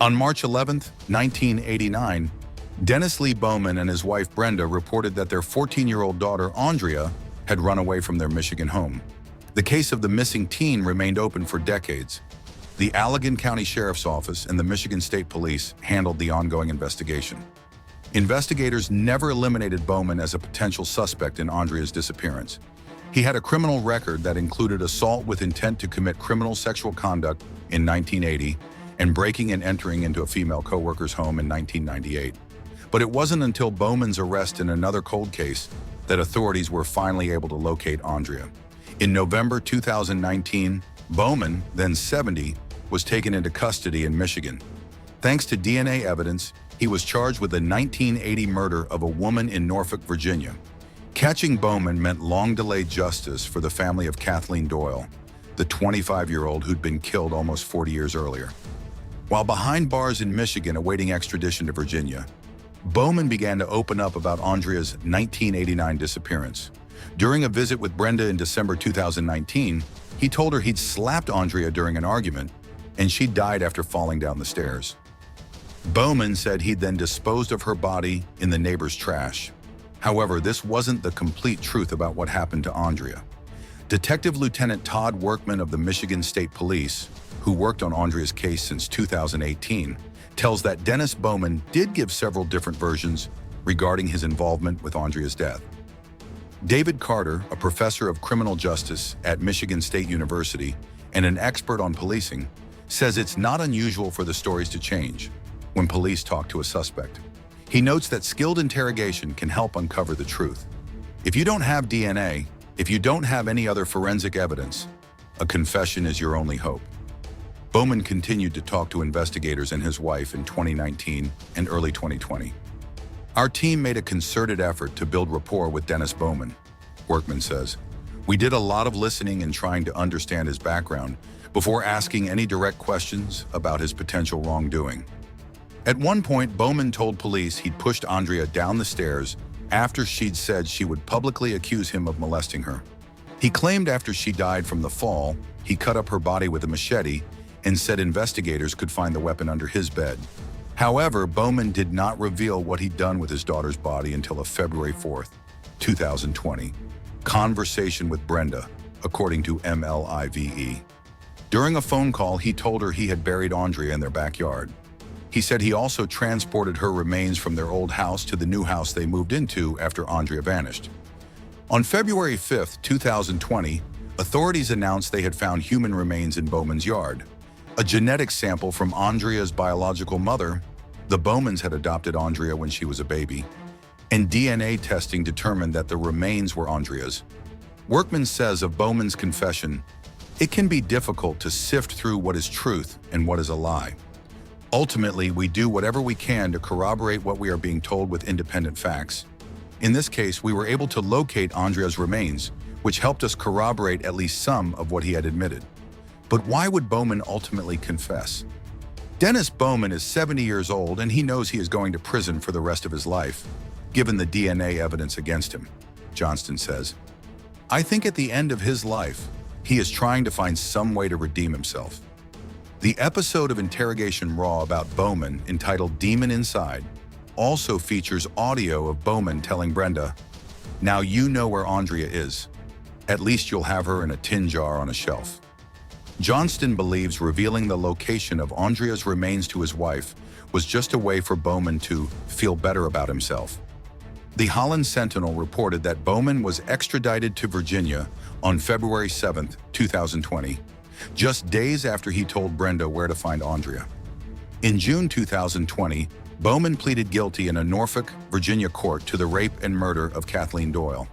On March 11, 1989, Dennis Lee Bowman and his wife Brenda reported that their 14-year-old daughter Aundria had run away from their Michigan home. The case of the missing teen remained open for decades. The Allegan County Sheriff's Office and the Michigan State Police handled the ongoing investigation. Investigators never eliminated Bowman as a potential suspect in Aundria's disappearance. He had a criminal record that included assault with intent to commit criminal sexual conduct in 1980 and breaking and entering into a female coworker's home in 1998. But it wasn't until Bowman's arrest in another cold case that authorities were finally able to locate Aundria. In November 2019, Bowman, then 70, was taken into custody in Michigan. Thanks to DNA evidence, he was charged with the 1980 murder of a woman in Norfolk, Virginia. Catching Bowman meant long-delayed justice for the family of Kathleen Doyle, the 25-year-old who'd been killed almost 40 years earlier. While behind bars in Michigan awaiting extradition to Virginia, Bowman began to open up about Aundria's 1989 disappearance. During a visit with Brenda in December 2019, he told her he'd slapped Aundria during an argument, and she died after falling down the stairs. Bowman said he'd then disposed of her body in the neighbor's trash. However, this wasn't the complete truth about what happened to Aundria. Detective Lieutenant Todd Workman of the Michigan State Police, who worked on Aundria's case since 2018, tells that Dennis Bowman did give several different versions regarding his involvement with Aundria's death. David Carter, a professor of criminal justice at Michigan State University and an expert on policing, says it's not unusual for the stories to change when police talk to a suspect. He notes that skilled interrogation can help uncover the truth. If you don't have DNA, if you don't have any other forensic evidence, a confession is your only hope. Bowman continued to talk to investigators and his wife in 2019 and early 2020. Our team made a concerted effort to build rapport with Dennis Bowman, Workman says. We did a lot of listening and trying to understand his background before asking any direct questions about his potential wrongdoing. At one point, Bowman told police he'd pushed Aundria down the stairs after she'd said she would publicly accuse him of molesting her. He claimed after she died from the fall, he cut up her body with a machete and said investigators could find the weapon under his bed. However, Bowman did not reveal what he'd done with his daughter's body until a February 4th, 2020 conversation with Brenda, according to MLIVE. During a phone call, he told her he had buried Aundria in their backyard. He said he also transported her remains from their old house to the new house they moved into after Aundria vanished. On February 5th, 2020, authorities announced they had found human remains in Bowman's yard. A genetic sample from Aundria's biological mother, the Bowmans had adopted Aundria when she was a baby, and DNA testing determined that the remains were Aundria's. Workman says of Bowman's confession, "It can be difficult to sift through what is truth and what is a lie. Ultimately, we do whatever we can to corroborate what we are being told with independent facts. In this case, we were able to locate Aundria's remains, which helped us corroborate at least some of what he had admitted." But why would Bowman ultimately confess? Dennis Bowman is 70 years old and he knows he is going to prison for the rest of his life, given the DNA evidence against him, Johnston says. I think at the end of his life, he is trying to find some way to redeem himself. The episode of Interrogation Raw about Bowman, entitled Demon Inside, also features audio of Bowman telling Brenda, "Now you know where Aundria is. At least you'll have her in a tin jar on a shelf." Johnston believes revealing the location of Aundria's remains to his wife was just a way for Bowman to feel better about himself. The Holland Sentinel reported that Bowman was extradited to Virginia on February 7, 2020, just days after he told Brenda where to find Aundria. In June 2020, Bowman pleaded guilty in a Norfolk, Virginia court to the rape and murder of Kathleen Doyle.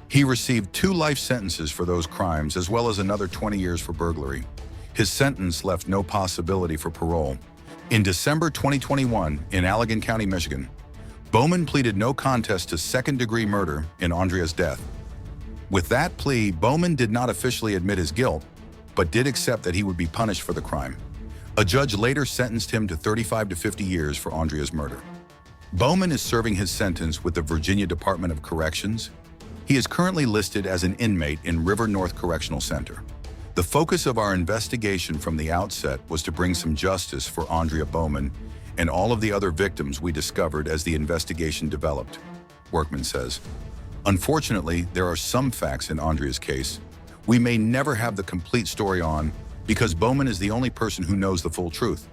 He received 2 life sentences for those crimes, as well as another 20 years for burglary. His sentence left no possibility for parole. In December 2021, in Allegan County, Michigan, Bowman pleaded no contest to second-degree murder in Aundria's death. With that plea, Bowman did not officially admit his guilt, but did accept that he would be punished for the crime. A judge later sentenced him to 35 to 50 years for Aundria's murder. Bowman is serving his sentence with the Virginia Department of Corrections. He is currently listed as an inmate in River North Correctional Center. The focus of our investigation from the outset was to bring some justice for Aundria Bowman and all of the other victims we discovered as the investigation developed, Workman says. Unfortunately, there are some facts in Aundria's case we may never have the complete story on because Bowman is the only person who knows the full truth.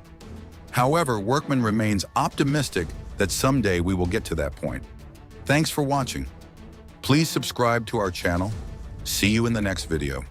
However, Workman remains optimistic that someday we will get to that point. Thanks for watching. Please subscribe to our channel. See you in the next video.